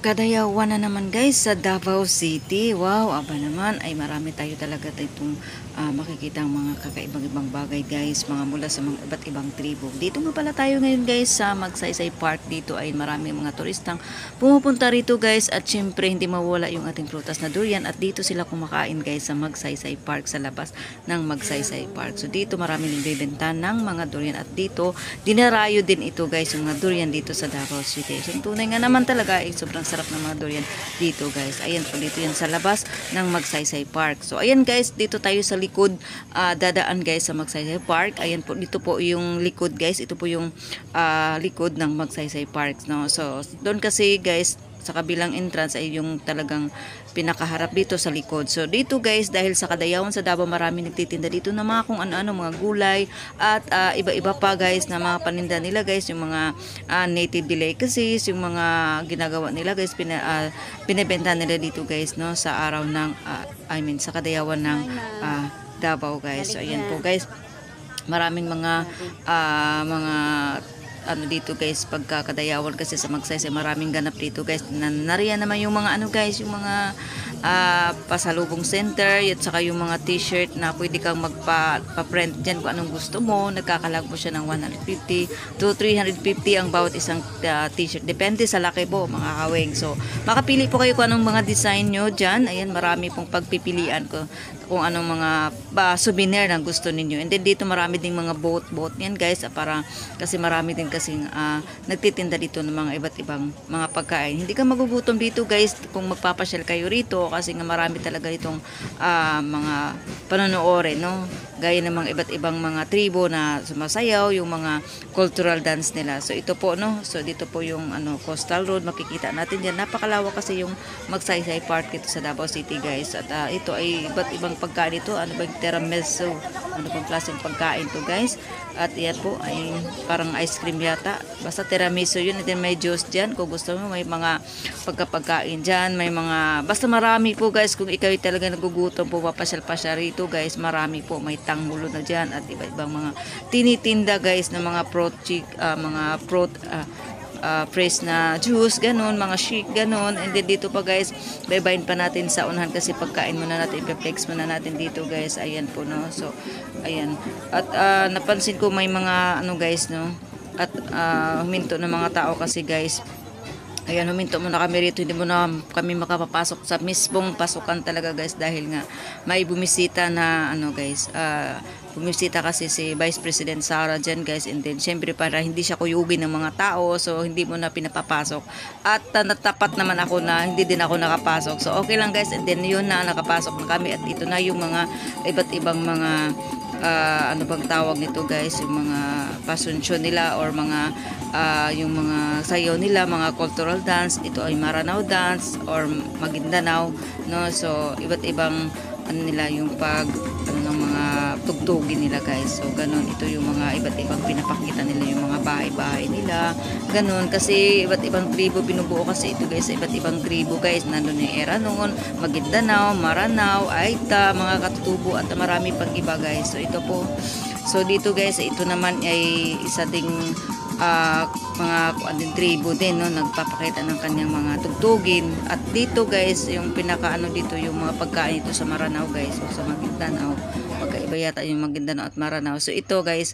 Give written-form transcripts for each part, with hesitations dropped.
Kadayawan na naman guys sa Davao City. Wow, aba naman ay marami tayo talaga itong makikita ang mga kakaibang-ibang bagay guys, mga mula sa mga iba't ibang tribo. Dito nga pala tayo ngayon guys sa Magsaysay Park. Dito ay marami mga turistang pumupunta rito guys, at syempre hindi mawala yung ating prutas na durian, at dito sila kumakain guys sa Magsaysay Park, sa labas ng Magsaysay Park. So dito marami nagbebenta ng mga durian, at dito dinarayo din ito guys yung mga durian dito sa Davao City. So tunay nga naman talaga ay sobrang sarap ng mga durian dito guys. Ayan po, dito yan sa labas ng Magsaysay Park. So ayan guys, dito tayo sa likod, dadaan guys sa Magsaysay Park. Ayan po, dito po yung likod guys. Ito po yung likod ng Magsaysay Park, no? So doon kasi guys sa kabilang entrance ay yung talagang pinakaharap dito sa likod. So dito guys, dahil sa Kadayawan sa Davao, marami nagtitinda dito na mga kung ano-ano, mga gulay at iba-iba pa guys na mga paninda nila guys, yung mga native delicacies, yung mga ginagawa nila guys, binebenta nila dito guys, no, sa araw ng sa Kadayawan ng Davao guys. So ayan po guys, maraming mga ano dito guys, pagkakadayawan kasi sa Magsaysay, maraming ganap dito guys. Nariyan naman yung mga ano guys, yung mga pasalubong center, at saka yung mga t-shirt na pwede kang magpa-print dyan kung anong gusto mo. Nagkakalag po siya ng 150 to 350 ang bawat isang t-shirt, depende sa laki po mga kaweng. So makapili po kayo kung anong mga design nyo dyan. Ayan, marami pong pagpipilian ko kung anong mga souvenir na gusto ninyo. And then dito marami ding mga boat yan guys, para kasi marami din kasing nagtitinda dito ng mga iba't ibang mga pagkain. Hindi ka magugutom dito guys kung magpapasyal kayo rito, kasi nga marami talaga itong mga panonoore, no? Gaya ng mga iba't ibang mga tribo na sumasayaw, yung mga cultural dance nila. So ito po, no? So dito po yung Coastal Road, makikita natin diyan. Napakalawak kasi yung Magsaysay Park dito sa Davao City guys. At ito ay iba't ibang pagkain ito. Ano ba yung tiramisu? Ano bang klaseng pagkain to guys? At yan po ay parang ice cream yata. Basta tiramisu yun. And then may juice dyan. Kung gusto mo, may mga pagkapagkain dyan. May mga, basta marami po guys. Kung ikaw talaga nagugutom po, papasyal-pasyal rito guys. Marami po. May tanggulo na dyan. At iba-ibang mga tinitinda guys na mga fresh na juice, ganun, mga shake, ganun. And then dito pa guys, baybayin pa natin sa unahan kasi pagkain muna natin, i-flex muna natin dito guys. Ayan po, no. So ayan, at napansin ko may mga guys, no, at huminto ng mga tao kasi guys. Ayan, huminto muna kami rito, hindi muna kami makapapasok sa mismong pasukan talaga guys, dahil nga may bumisita na guys, bumisita kasi si Vice President Sara dyan guys. And then syempre para hindi siya kuyugin ng mga tao, so hindi mo na pinapapasok. At natapat naman ako na hindi din ako nakapasok, so okay lang guys. And then yun na, nakapasok na kami, at ito na yung mga iba't ibang mga ano bang tawag nito guys, yung mga pasunsyon nila, or mga yung mga sayaw nila, mga cultural dance. Ito ay Maranao dance or Maguindanao, no. So iba't ibang nila yung ng mga tugtugin nila guys. So ganun, ito yung mga iba't ibang pinapakita nila, yung mga bahay-bahay nila, ganun. Kasi iba't ibang tribo binubuo kasi ito guys, iba't ibang tribo guys. Nandun yung Eranon, Maguindanao, Maranao, Aita, mga katutubo, at marami pang iba guys. So ito po, so dito guys, ito naman ay isa ding mga tribo din, no, nagpapakita ng kanyang mga tugtugin. At dito guys, yung pinaka dito yung mga pagkain ito sa Maranao guys, o sa Maguindanao. Pagkaiba yata yung Maguindanao at Maranao. So ito guys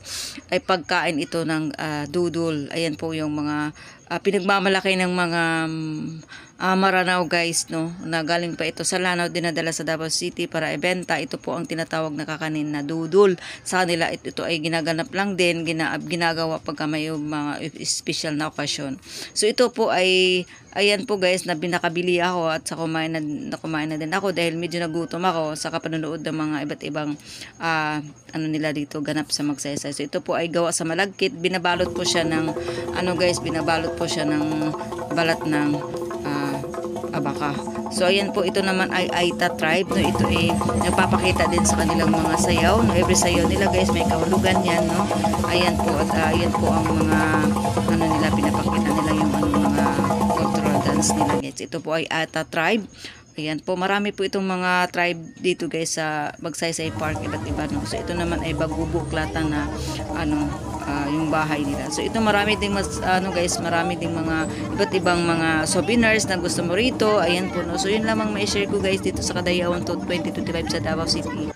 ay pagkain ito ng dudul. Ayan po yung mga pinagmamalaki ng mga Maranao guys, no, na galing pa ito sa Lanao, dinadala sa Davao City para ibenta. Ito po ang tinatawag na kakanin na dudul. Sa kanila ito ay ginaganap lang din, ginagawa pagka may mga special na okasyon. So ito po ay, ayan po guys, na binakabili ako, at sa kumain na din ako dahil medyo nagutom ako sa kapanonood ng mga iba't ibang nila dito ganap sa Magsaysay. So ito po ay gawa sa malagkit, binabalot po siya ng binabalot po siya ng balat ng abaka. So ayan po, ito naman ay Aita tribe, no. Ito ay nagpapakita din sa kanilang mga sayaw, no. Every sayaw nila guys may kahulugan yan, no. Ayan po, at ayan po ang mga nila, pinapakita nila yung mga cultural dance nila guys. Ito po ay Aita tribe. Ayan po, marami po itong mga tribe dito guys sa Magsaysay Park, iba't iba, no. So ito naman ay Bagubuklatan na yung bahay nila. So ito marami ding guys, marami ding mga iba't ibang mga souvenirs na gusto mo rito. Ayan po no. So yun lamang mai-share ko guys dito sa Kadayawan 2025 sa Davao City.